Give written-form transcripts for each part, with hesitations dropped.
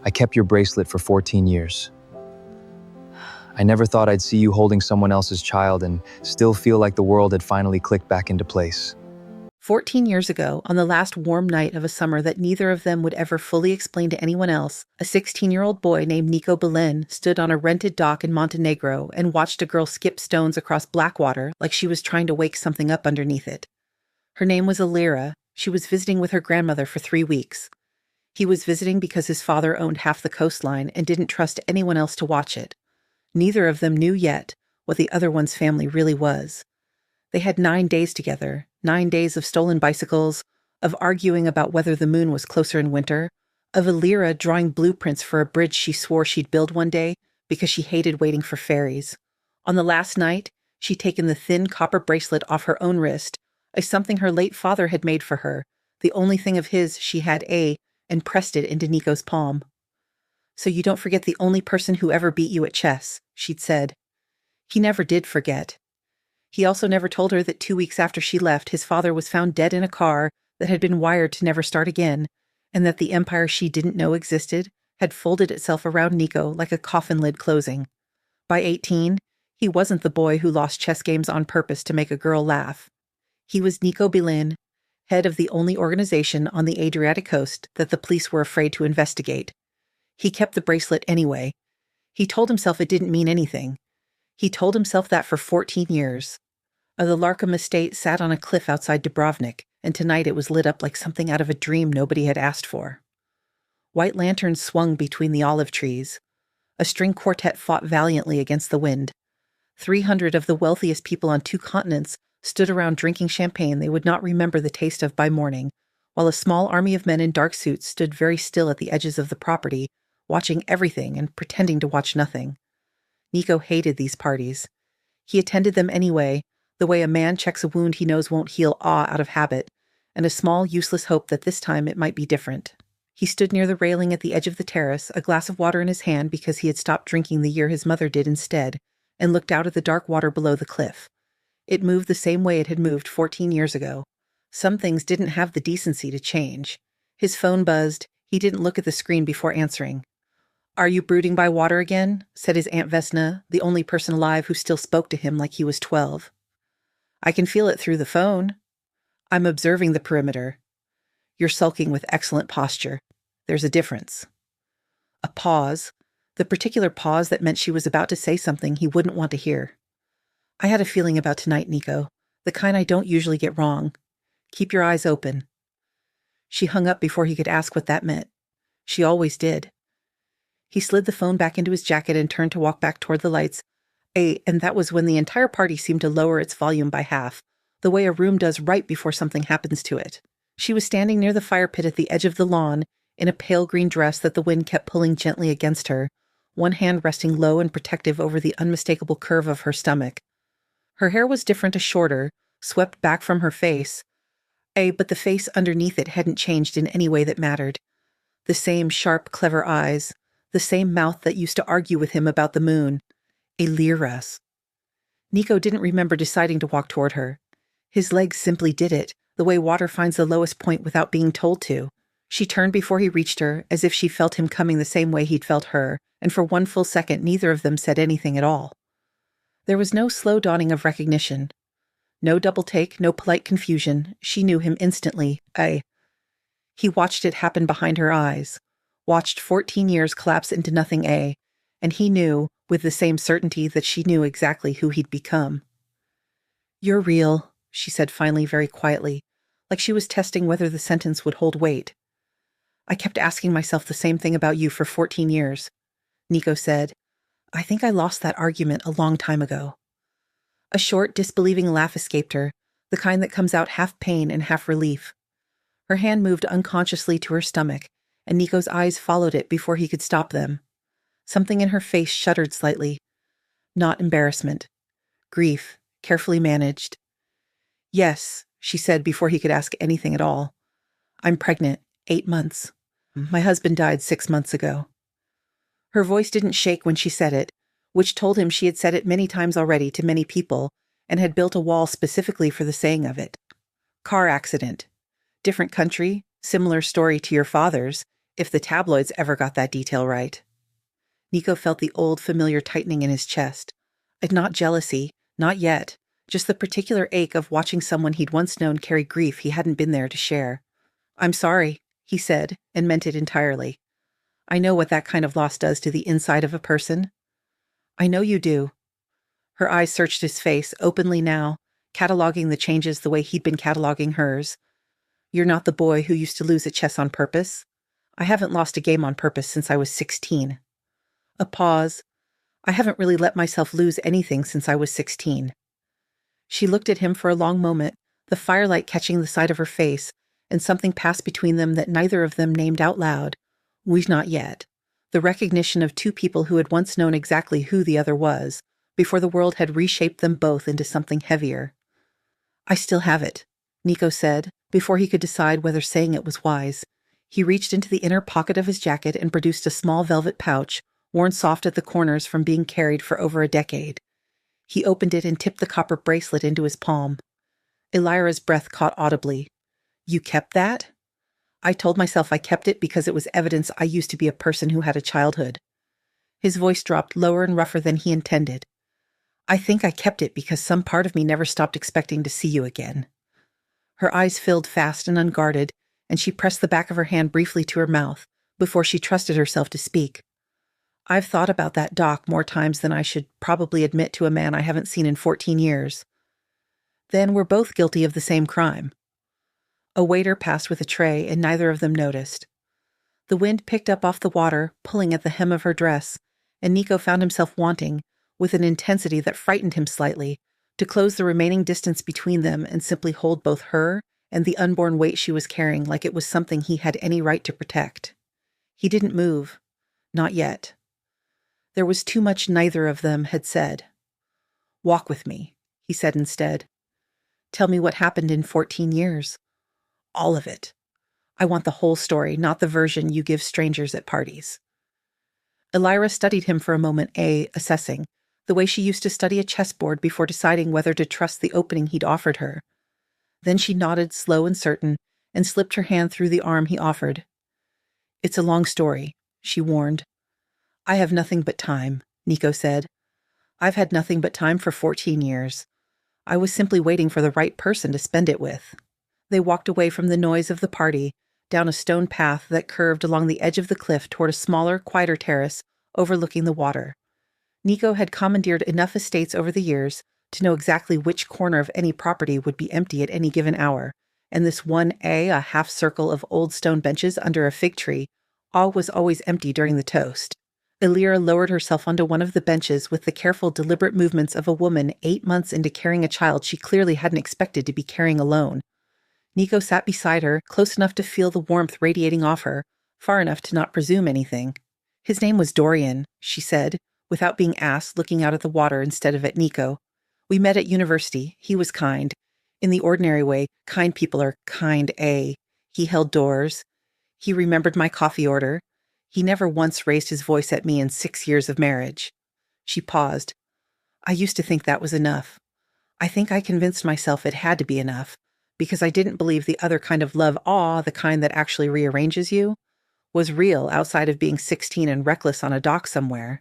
I kept your bracelet for 14 years. I never thought I'd see you holding someone else's child and still feel like the world had finally clicked back into place. 14 years ago, on the last warm night of a summer that neither of them would ever fully explain to anyone else, a 16-year-old boy named Niko Bilen stood on a rented dock in Montenegro and watched a girl skip stones across Blackwater like she was trying to wake something up underneath it. Her name was Elira. She was visiting with her grandmother for 3 weeks. He was visiting because his father owned half the coastline and didn't trust anyone else to watch it. Neither of them knew yet what the other one's family really was. They had 9 days together, 9 days of stolen bicycles, of arguing about whether the moon was closer in winter, of Elira drawing blueprints for a bridge she swore she'd build one day because she hated waiting for ferries. On the last night, she'd taken the thin copper bracelet off her own wrist, a something her late father had made for her, the only thing of his she had and pressed it into Niko's palm. "So you don't forget the only person who ever beat you at chess," she'd said. He never did forget. He also never told her that 2 weeks after she left, his father was found dead in a car that had been wired to never start again, and that the empire she didn't know existed had folded itself around Niko like a coffin lid closing. By 18, he wasn't the boy who lost chess games on purpose to make a girl laugh. He was Niko Bilen, head of the only organization on the Adriatic coast that the police were afraid to investigate. He kept the bracelet anyway. He told himself it didn't mean anything. He told himself that for 14 years. The Larkham estate sat on a cliff outside Dubrovnik, and tonight it was lit up like something out of a dream nobody had asked for. White lanterns swung between the olive trees. A string quartet fought valiantly against the wind. 300 of the wealthiest people on 2 continents stood around drinking champagne they would not remember the taste of by morning, while a small army of men in dark suits stood very still at the edges of the property, watching everything and pretending to watch nothing. Niko hated these parties. He attended them anyway, the way a man checks a wound he knows won't heal out of habit, and a small, useless hope that this time it might be different. He stood near the railing at the edge of the terrace, a glass of water in his hand because he had stopped drinking the year his mother did instead, and looked out at the dark water below the cliff. It moved the same way it had moved 14 years ago. Some things didn't have the decency to change. His phone buzzed. He didn't look at the screen before answering. "Are you brooding by water again?" said his Aunt Vesna, the only person alive who still spoke to him like he was 12. "I can feel it through the phone. I'm observing the perimeter. You're sulking with excellent posture. There's a difference." A pause, the particular pause that meant she was about to say something he wouldn't want to hear. "I had a feeling about tonight, Niko, the kind I don't usually get wrong. Keep your eyes open." She hung up before he could ask what that meant. She always did. He slid the phone back into his jacket and turned to walk back toward the lights. And that was when the entire party seemed to lower its volume by half, the way a room does right before something happens to it. She was standing near the fire pit at the edge of the lawn, in a pale green dress that the wind kept pulling gently against her, one hand resting low and protective over the unmistakable curve of her stomach. Her hair was different, shorter, swept back from her face. But the face underneath it hadn't changed in any way that mattered. The same sharp, clever eyes, the same mouth that used to argue with him about the moon. Elira's. Niko didn't remember deciding to walk toward her. His legs simply did it, the way water finds the lowest point without being told to. She turned before he reached her, as if she felt him coming the same way he'd felt her, and for one full second neither of them said anything at all. There was no slow dawning of recognition. No double take, no polite confusion. She knew him instantly. He watched it happen behind her eyes, watched 14 years collapse into nothing, and he knew, with the same certainty that she knew exactly who he'd become. "You're real," she said finally very quietly, like she was testing whether the sentence would hold weight. "I kept asking myself the same thing about you for 14 years. Niko said, "I think I lost that argument a long time ago." A short, disbelieving laugh escaped her, the kind that comes out half pain and half relief. Her hand moved unconsciously to her stomach, and Niko's eyes followed it before he could stop them. Something in her face shuddered slightly. Not embarrassment. Grief, carefully managed. "Yes," she said before he could ask anything at all. "I'm pregnant, 8 months. My husband died 6 months ago." Her voice didn't shake when she said it, which told him she had said it many times already to many people and had built a wall specifically for the saying of it. Car accident. Different country, similar story to your father's, If the tabloids ever got that detail right. Niko felt the old, familiar tightening in his chest. Not jealousy, not yet, just the particular ache of watching someone he'd once known carry grief he hadn't been there to share. "I'm sorry," he said, and meant it entirely. "I know what that kind of loss does to the inside of a person." "I know you do." Her eyes searched his face, openly now, cataloging the changes the way he'd been cataloging hers. "You're not the boy who used to lose at chess on purpose. I haven't lost a game on purpose since I was 16. A pause. "I haven't really let myself lose anything since I was 16. She looked at him for a long moment, the firelight catching the side of her face, and something passed between them that neither of them named out loud. "We've not yet." The recognition of two people who had once known exactly who the other was, before the world had reshaped them both into something heavier. "I still have it," Niko said, before he could decide whether saying it was wise. He reached into the inner pocket of his jacket and produced a small velvet pouch, worn soft at the corners from being carried for over a decade. He opened it and tipped the copper bracelet into his palm. Elira's breath caught audibly. "You kept that?" "I told myself I kept it because it was evidence I used to be a person who had a childhood." His voice dropped lower and rougher than he intended. "I think I kept it because some part of me never stopped expecting to see you again." Her eyes filled fast and unguarded, and she pressed the back of her hand briefly to her mouth before she trusted herself to speak. "I've thought about that doc more times than I should probably admit to a man I haven't seen in 14 years. Then we're both guilty of the same crime." A waiter passed with a tray, and neither of them noticed. The wind picked up off the water, pulling at the hem of her dress, and Niko found himself wanting, with an intensity that frightened him slightly, to close the remaining distance between them and simply hold both her and the unborn weight she was carrying like it was something he had any right to protect. He didn't move. Not yet. There was too much neither of them had said. "Walk with me," he said instead. "Tell me what happened in 14 years. All of it. I want the whole story, not the version you give strangers at parties." Elira studied him for a moment, assessing, the way she used to study a chessboard before deciding whether to trust the opening he'd offered her. Then she nodded, slow and certain, and slipped her hand through the arm he offered. "It's a long story," she warned. "I have nothing but time," Niko said. "I've had nothing but time for 14 years. I was simply waiting for the right person to spend it with." They walked away from the noise of the party, down a stone path that curved along the edge of the cliff toward a smaller, quieter terrace overlooking the water. Niko had commandeered enough estates over the years to know exactly which corner of any property would be empty at any given hour, and this one a half circle of old stone benches under a fig tree, all was always empty during the toast. Elira lowered herself onto one of the benches with the careful, deliberate movements of a woman 8 months into carrying a child she clearly hadn't expected to be carrying alone. Niko sat beside her, close enough to feel the warmth radiating off her, far enough to not presume anything. "His name was Dorian," she said, without being asked, looking out at the water instead of at Niko. "We met at university. He was kind. In the ordinary way, kind people are kind, He held doors. He remembered my coffee order. He never once raised his voice at me in 6 years of marriage." She paused. "I used to think that was enough. I think I convinced myself it had to be enough, because I didn't believe the other kind of love, the kind that actually rearranges you, was real outside of being 16 and reckless on a dock somewhere."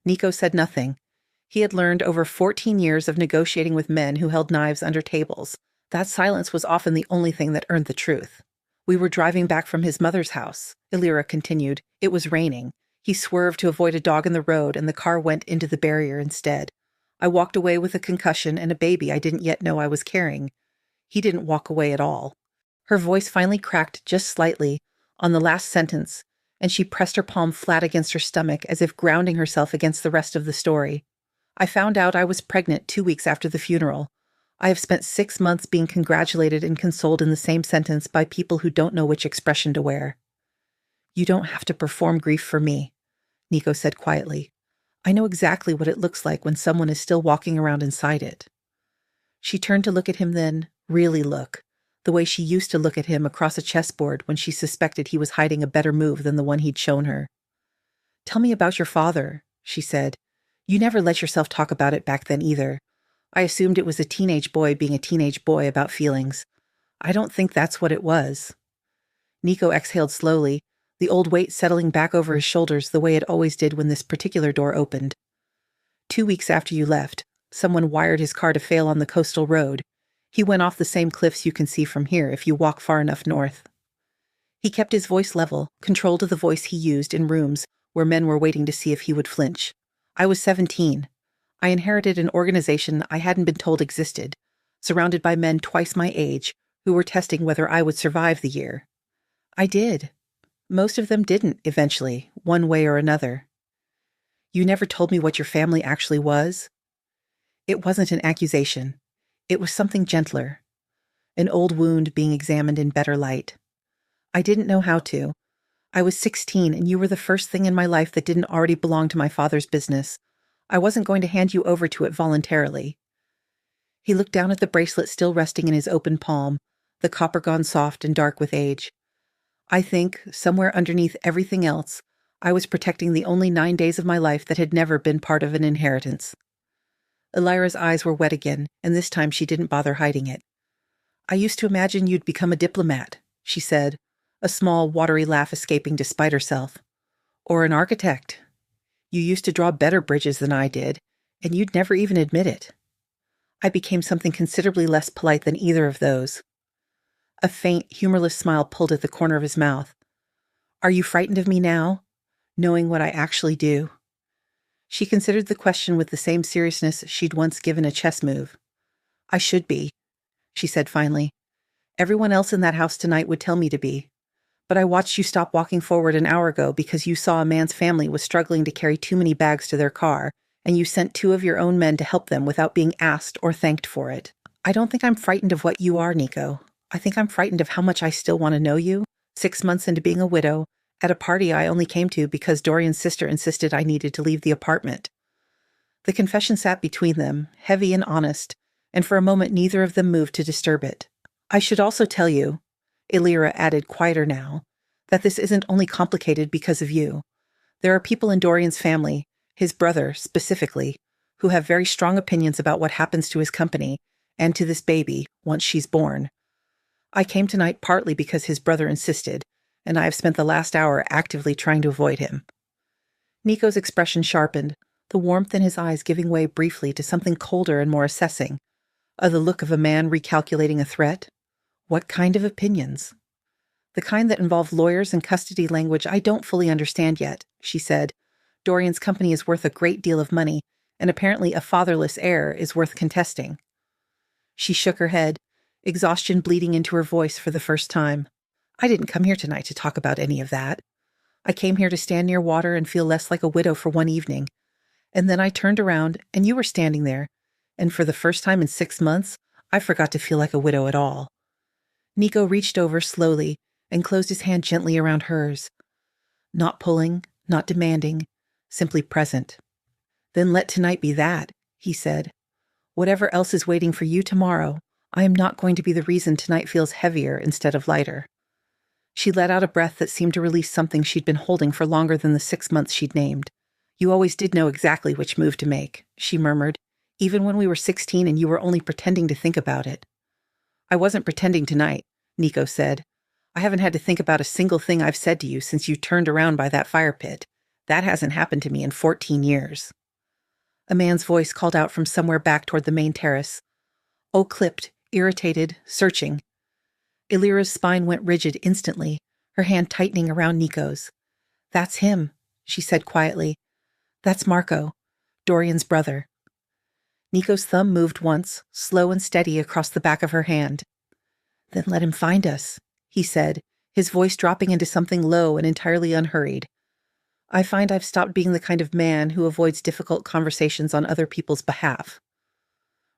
Niko said nothing. He had learned over 14 years of negotiating with men who held knives under tables. That silence was often the only thing that earned the truth. "We were driving back from his mother's house," Elira continued. "It was raining. He swerved to avoid a dog in the road, and the car went into the barrier instead. I walked away with a concussion and a baby I didn't yet know I was carrying. He didn't walk away at all." Her voice finally cracked just slightly on the last sentence, and she pressed her palm flat against her stomach as if grounding herself against the rest of the story. "I found out I was pregnant 2 weeks after the funeral. I have spent 6 months being congratulated and consoled in the same sentence by people who don't know which expression to wear." "You don't have to perform grief for me," Niko said quietly. "I know exactly what it looks like when someone is still walking around inside it." She turned to look at him then, really look, the way she used to look at him across a chessboard when she suspected he was hiding a better move than the one he'd shown her. "Tell me about your father," she said. "You never let yourself talk about it back then either. I assumed it was a teenage boy being a teenage boy about feelings. I don't think that's what it was." Niko exhaled slowly, the old weight settling back over his shoulders the way it always did when this particular door opened. 2 weeks after you left, someone wired his car to fail on the coastal road. He went off the same cliffs you can see from here if you walk far enough north. He kept his voice level, controlled to the voice he used in rooms where men were waiting to see if he would flinch. I was 17. I inherited an organization I hadn't been told existed, surrounded by men twice my age who were testing whether I would survive the year. I did. Most of them didn't, eventually, one way or another. You never told me what your family actually was. It wasn't an accusation. It was something gentler. An old wound being examined in better light. I didn't know how to. I was 16 and you were the first thing in my life that didn't already belong to my father's business. I wasn't going to hand you over to it voluntarily. He looked down at the bracelet still resting in his open palm, the copper gone soft and dark with age. I think, somewhere underneath everything else, I was protecting the only 9 days of my life that had never been part of an inheritance. Elira's eyes were wet again, and this time she didn't bother hiding it. I used to imagine you'd become a diplomat, she said, a small, watery laugh escaping despite herself. Or an architect. You used to draw better bridges than I did, and you'd never even admit it. I became something considerably less polite than either of those. A faint, humorless smile pulled at the corner of his mouth. Are you frightened of me now, knowing what I actually do? She considered the question with the same seriousness she'd once given a chess move. I should be, she said finally. Everyone else in that house tonight would tell me to be. But I watched you stop walking forward an hour ago because you saw a man's family was struggling to carry too many bags to their car, and you sent 2 of your own men to help them without being asked or thanked for it. I don't think I'm frightened of what you are, Niko. I think I'm frightened of how much I still want to know you, 6 months into being a widow, at a party I only came to because Dorian's sister insisted I needed to leave the apartment. The confession sat between them, heavy and honest, and for a moment neither of them moved to disturb it. I should also tell you, Elira added quieter now, that this isn't only complicated because of you. There are people in Dorian's family, his brother specifically, who have very strong opinions about what happens to his company and to this baby once she's born. I came tonight partly because his brother insisted, and I have spent the last hour actively trying to avoid him. Niko's expression sharpened, the warmth in his eyes giving way briefly to something colder and more assessing, the look of a man recalculating a threat. What kind of opinions? The kind that involve lawyers and custody language I don't fully understand yet, she said. Dorian's company is worth a great deal of money, and apparently a fatherless heir is worth contesting. She shook her head, exhaustion bleeding into her voice for the first time. I didn't come here tonight to talk about any of that. I came here to stand near water and feel less like a widow for one evening. And then I turned around, and you were standing there, and for the first time in 6 months, I forgot to feel like a widow at all. Niko reached over slowly and closed his hand gently around hers. Not pulling, not demanding, simply present. Then let tonight be that, he said. Whatever else is waiting for you tomorrow, I am not going to be the reason tonight feels heavier instead of lighter. She let out a breath that seemed to release something she'd been holding for longer than the 6 months she'd named. You always did know exactly which move to make, she murmured, even when we were 16 and you were only pretending to think about it. I wasn't pretending tonight, Niko said. I haven't had to think about a single thing I've said to you since you turned around by that fire pit. That hasn't happened to me in 14 years. A man's voice called out from somewhere back toward the main terrace. Oh, clipped, irritated, searching. Elira's spine went rigid instantly, her hand tightening around Niko's. That's him, she said quietly. That's Marco, Dorian's brother. Niko's thumb moved once, slow and steady across the back of her hand. Then let him find us, he said, his voice dropping into something low and entirely unhurried. I find I've stopped being the kind of man who avoids difficult conversations on other people's behalf.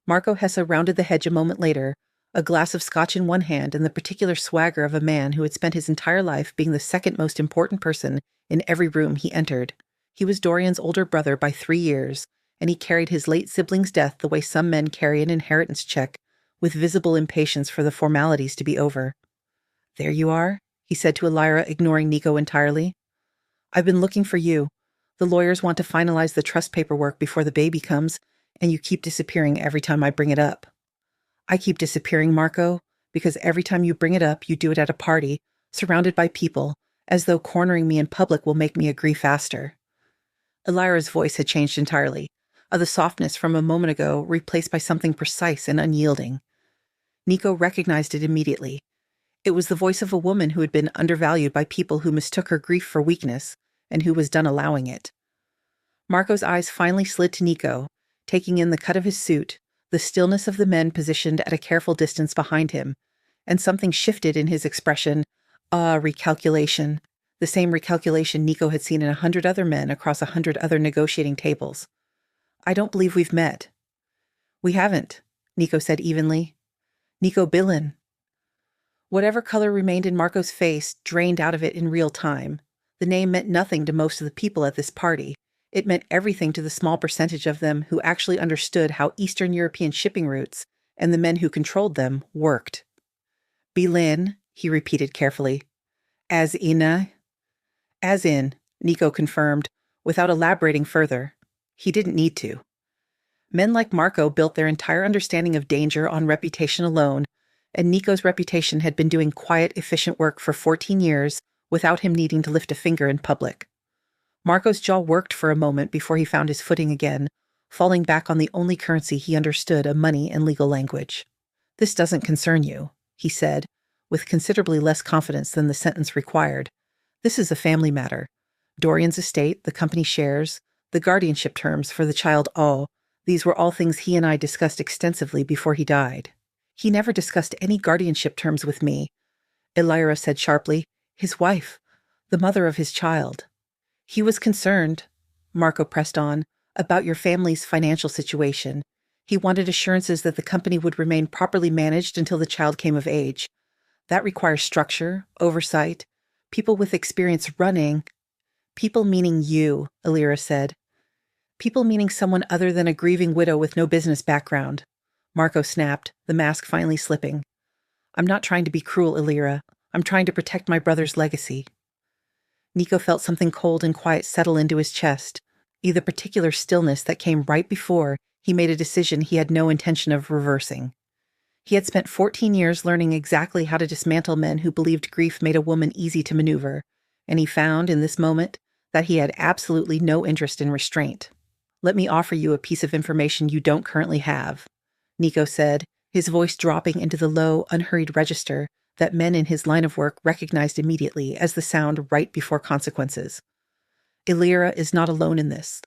Marco Hesse rounded the hedge a moment later, a glass of scotch in one hand and the particular swagger of a man who had spent his entire life being the second most important person in every room he entered. He was Dorian's older brother by 3 years, and he carried his late sibling's death the way some men carry an inheritance check, with visible impatience for the formalities to be over. There you are, he said to Elira, ignoring Niko entirely. I've been looking for you. The lawyers want to finalize the trust paperwork before the baby comes, and you keep disappearing every time I bring it up. I keep disappearing, Marco, because every time you bring it up, you do it at a party, surrounded by people, as though cornering me in public will make me agree faster. Elira's voice had changed entirely, the softness from a moment ago replaced by something precise and unyielding. Niko recognized it immediately. It was the voice of a woman who had been undervalued by people who mistook her grief for weakness, and who was done allowing it. Marco's eyes finally slid to Niko, taking in the cut of his suit, the stillness of the men positioned at a careful distance behind him, and something shifted in his expression. Recalculation. The same recalculation Niko had seen in 100 other men across 100 other negotiating tables. I don't believe we've met. We haven't, Niko said evenly. Niko Bilen. Whatever color remained in Marco's face drained out of it in real time. The name meant nothing to most of the people at this party. It meant everything to the small percentage of them who actually understood how Eastern European shipping routes, and the men who controlled them, worked. Bilen, he repeated carefully. As in, Niko confirmed, without elaborating further. He didn't need to. Men like Marco built their entire understanding of danger on reputation alone, and Niko's reputation had been doing quiet, efficient work for 14 years without him needing to lift a finger in public. Marco's jaw worked for a moment before he found his footing again, falling back on the only currency he understood, a money and legal language. This doesn't concern you, he said, with considerably less confidence than the sentence required. This is a family matter. Dorian's estate, the company shares, the guardianship terms for the child, these were all things he and I discussed extensively before he died. He never discussed any guardianship terms with me, Elira said sharply. His wife, the mother of his child. He was concerned, Marco pressed on, about your family's financial situation. He wanted assurances that the company would remain properly managed until the child came of age. That requires structure, oversight, people with experience running. People meaning you, Elira said. People meaning someone other than a grieving widow with no business background. Marco snapped, the mask finally slipping. I'm not trying to be cruel, Elira. I'm trying to protect my brother's legacy. Niko felt something cold and quiet settle into his chest, the particular stillness that came right before he made a decision he had no intention of reversing. He had spent 14 years learning exactly how to dismantle men who believed grief made a woman easy to maneuver, and he found, in this moment, that he had absolutely no interest in restraint. Let me offer you a piece of information you don't currently have, Niko said, his voice dropping into the low, unhurried register that men in his line of work recognized immediately as the sound right before consequences. Elira is not alone in this.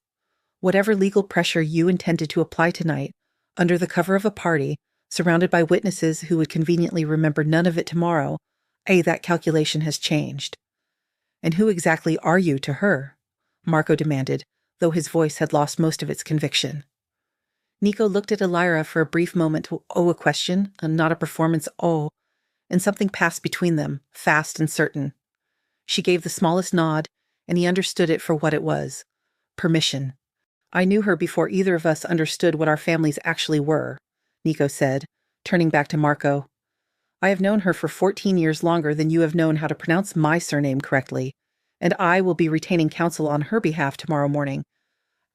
Whatever legal pressure you intended to apply tonight, under the cover of a party, surrounded by witnesses who would conveniently remember none of it tomorrow, that calculation has changed. And who exactly are you to her? Marco demanded, though his voice had lost most of its conviction. Niko looked at Elira for a brief moment, a question, not a performance, and something passed between them, fast and certain. She gave the smallest nod, and he understood it for what it was. Permission. I knew her before either of us understood what our families actually were, Niko said, turning back to Marco. I have known her for 14 years longer than you have known how to pronounce my surname correctly, and I will be retaining counsel on her behalf tomorrow morning.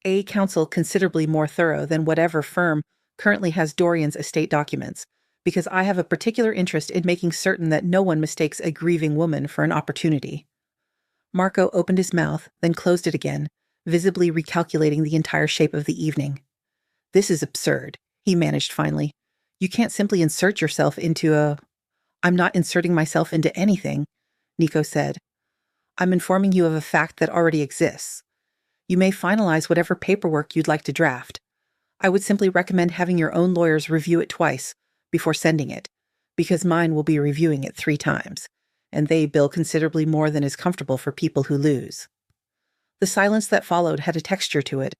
A counsel considerably more thorough than whatever firm currently has Dorian's estate documents, because I have a particular interest in making certain that no one mistakes a grieving woman for an opportunity. Marco opened his mouth, then closed it again, visibly recalculating the entire shape of the evening. This is absurd, he managed finally. You can't simply insert yourself into I'm not inserting myself into anything, Niko said. I'm informing you of a fact that already exists. You may finalize whatever paperwork you'd like to draft. I would simply recommend having your own lawyers review it twice before sending it, because mine will be reviewing it 3 times, and they bill considerably more than is comfortable for people who lose. The silence that followed had a texture to it,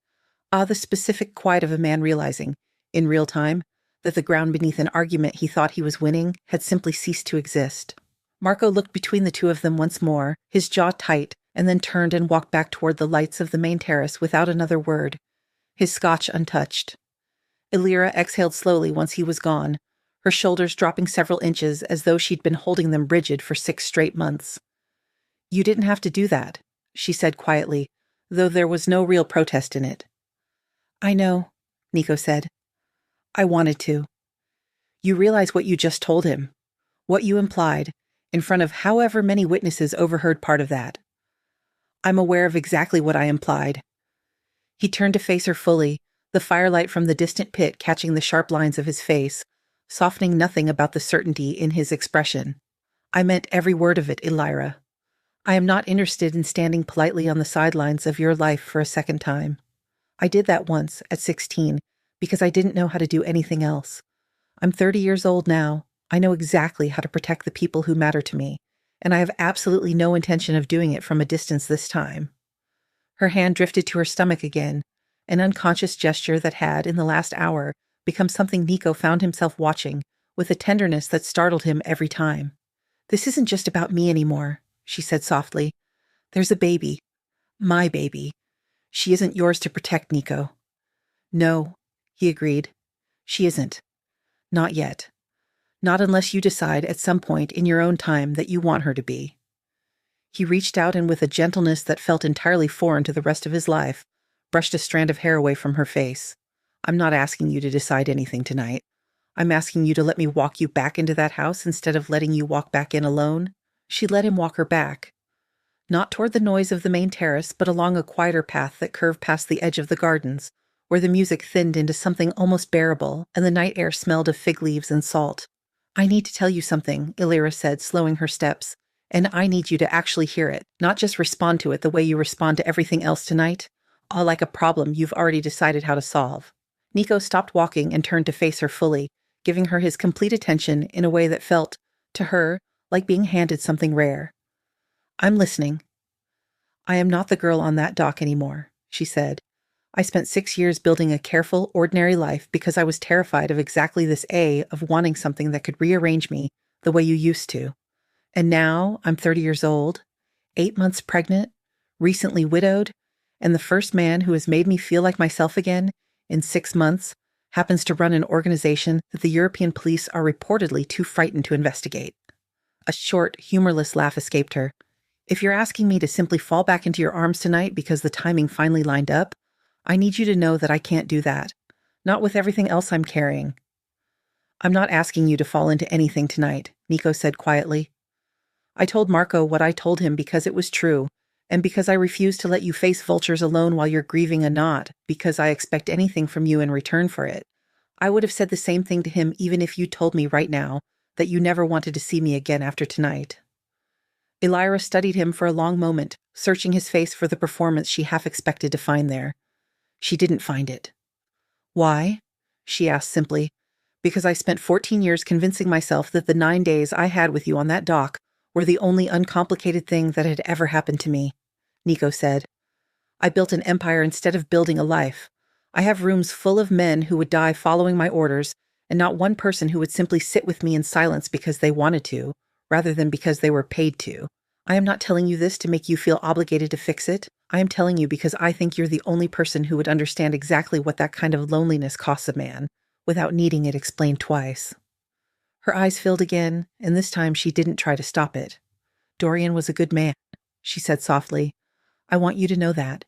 the specific quiet of a man realizing, in real time, that the ground beneath an argument he thought he was winning had simply ceased to exist. Marco looked between the two of them once more, his jaw tight, and then turned and walked back toward the lights of the main terrace without another word, his scotch untouched. Elira exhaled slowly once he was gone, her shoulders dropping several inches as though she'd been holding them rigid for 6 straight months. You didn't have to do that, she said quietly, though there was no real protest in it. I know, Niko said. I wanted to. You realize what you just told him, what you implied, in front of however many witnesses overheard part of that. I'm aware of exactly what I implied. He turned to face her fully, the firelight from the distant pit catching the sharp lines of his face, softening nothing about the certainty in his expression. I meant every word of it, Elira. I am not interested in standing politely on the sidelines of your life for a second time. I did that once, at 16, because I didn't know how to do anything else. I'm 30 years old now. I know exactly how to protect the people who matter to me, and I have absolutely no intention of doing it from a distance this time. Her hand drifted to her stomach again, an unconscious gesture that had, in the last hour, become something Niko found himself watching, with a tenderness that startled him every time. This isn't just about me anymore, she said softly. There's a baby. My baby. She isn't yours to protect, Niko. No, he agreed. She isn't. Not yet. Not unless you decide at some point in your own time that you want her to be. He reached out and with a gentleness that felt entirely foreign to the rest of his life, brushed a strand of hair away from her face. I'm not asking you to decide anything tonight. I'm asking you to let me walk you back into that house instead of letting you walk back in alone. She let him walk her back. Not toward the noise of the main terrace, but along a quieter path that curved past the edge of the gardens, where the music thinned into something almost bearable and the night air smelled of fig leaves and salt. I need to tell you something, Elira said, slowing her steps, and I need you to actually hear it, not just respond to it the way you respond to everything else tonight, all like a problem you've already decided how to solve. Niko stopped walking and turned to face her fully, giving her his complete attention in a way that felt, to her, like being handed something rare. I'm listening. I am not the girl on that dock anymore, she said. I spent 6 years building a careful, ordinary life because I was terrified of exactly this of wanting something that could rearrange me the way you used to. And now I'm 30 years old, 8 months pregnant, recently widowed, and the first man who has made me feel like myself again in 6 months happens to run an organization that the European police are reportedly too frightened to investigate. A short, humorless laugh escaped her. If you're asking me to simply fall back into your arms tonight because the timing finally lined up, I need you to know that I can't do that. Not with everything else I'm carrying. I'm not asking you to fall into anything tonight, Niko said quietly. I told Marco what I told him because it was true, and because I refuse to let you face vultures alone while you're grieving a not, because I expect anything from you in return for it. I would have said the same thing to him even if you told me right now that you never wanted to see me again after tonight. Elira studied him for a long moment, searching his face for the performance she half expected to find there. She didn't find it. Why? She asked simply. Because I spent 14 years convincing myself that the 9 days I had with you on that dock were the only uncomplicated thing that had ever happened to me, Niko said. I built an empire instead of building a life. I have rooms full of men who would die following my orders, and not one person who would simply sit with me in silence because they wanted to, rather than because they were paid to. I am not telling you this to make you feel obligated to fix it. I am telling you because I think you're the only person who would understand exactly what that kind of loneliness costs a man, without needing it explained twice. Her eyes filled again, and this time she didn't try to stop it. Dorian was a good man, she said softly. I want you to know that.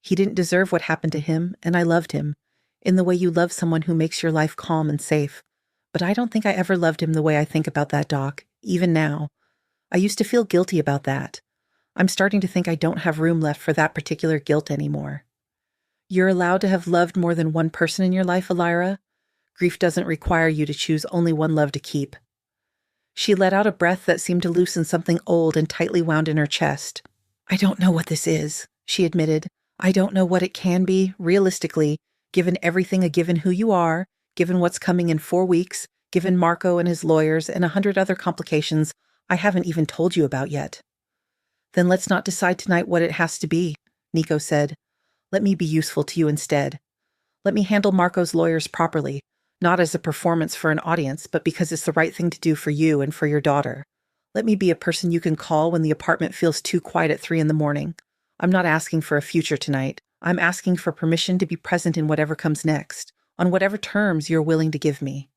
He didn't deserve what happened to him, and I loved him, in the way you love someone who makes your life calm and safe. But I don't think I ever loved him the way I think about that doc, even now. I used to feel guilty about that. I'm starting to think I don't have room left for that particular guilt anymore. You're allowed to have loved more than one person in your life, Elira. Grief doesn't require you to choose only one love to keep. She let out a breath that seemed to loosen something old and tightly wound in her chest. I don't know what this is, she admitted. I don't know what it can be, realistically, given everything, given who you are, given what's coming in 4 weeks, given Marco and his lawyers and 100 other complications I haven't even told you about yet. Then let's not decide tonight what it has to be, Niko said. Let me be useful to you instead. Let me handle Marco's lawyers properly, not as a performance for an audience, but because it's the right thing to do for you and for your daughter. Let me be a person you can call when the apartment feels too quiet at 3 a.m. I'm not asking for a future tonight. I'm asking for permission to be present in whatever comes next, on whatever terms you're willing to give me.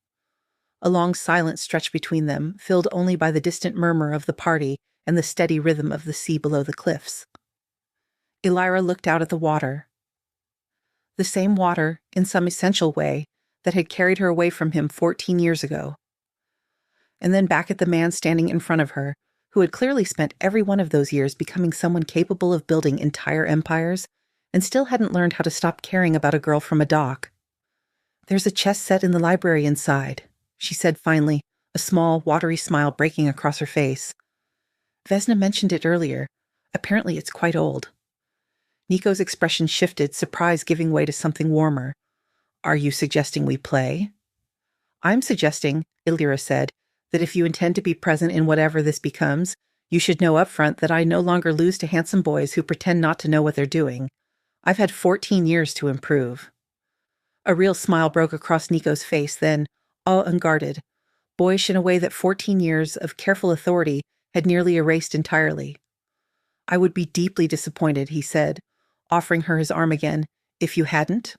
A long silence stretched between them, filled only by the distant murmur of the party and the steady rhythm of the sea below the cliffs. Elira looked out at the water. The same water, in some essential way, that had carried her away from him 14 years ago. And then back at the man standing in front of her, who had clearly spent every one of those years becoming someone capable of building entire empires, and still hadn't learned how to stop caring about a girl from a dock. "There's a chess set in the library inside," she said finally, a small, watery smile breaking across her face. "Vesna mentioned it earlier. Apparently it's quite old." Niko's expression shifted, surprise giving way to something warmer. "Are you suggesting we play?" "I'm suggesting," Elira said, "that if you intend to be present in whatever this becomes, you should know up front that I no longer lose to handsome boys who pretend not to know what they're doing. I've had 14 years to improve." A real smile broke across Niko's face then, all unguarded, boyish in a way that 14 years of careful authority had nearly erased entirely. "I would be deeply disappointed," he said, offering her his arm again, "if you hadn't."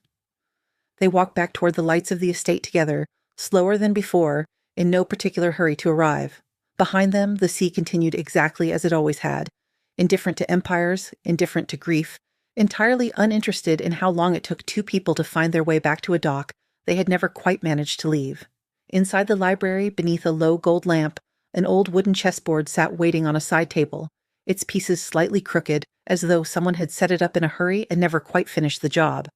They walked back toward the lights of the estate together, slower than before, in no particular hurry to arrive. Behind them, the sea continued exactly as it always had, indifferent to empires, indifferent to grief, entirely uninterested in how long it took two people to find their way back to a dock they had never quite managed to leave. Inside the library, beneath a low gold lamp, an old wooden chessboard sat waiting on a side table, its pieces slightly crooked, as though someone had set it up in a hurry and never quite finished the job.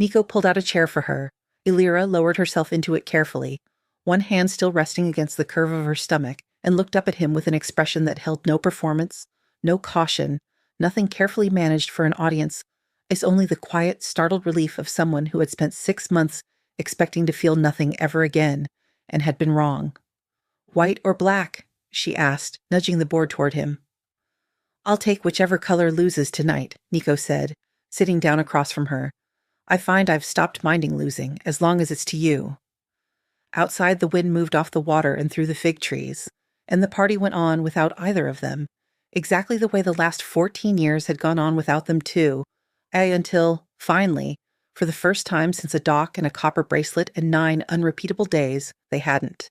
Niko pulled out a chair for her. Elira lowered herself into it carefully, one hand still resting against the curve of her stomach, and looked up at him with an expression that held no performance, no caution, nothing carefully managed for an audience, as only the quiet, startled relief of someone who had spent 6 months expecting to feel nothing ever again, and had been wrong. "White or black?" she asked, nudging the board toward him. "I'll take whichever color loses tonight," Niko said, sitting down across from her. "I find I've stopped minding losing, as long as it's to you." Outside, the wind moved off the water and through the fig trees, and the party went on without either of them, exactly the way the last 14 years had gone on without them too, until, finally, for the first time since a dock and a copper bracelet and 9 unrepeatable days, they hadn't.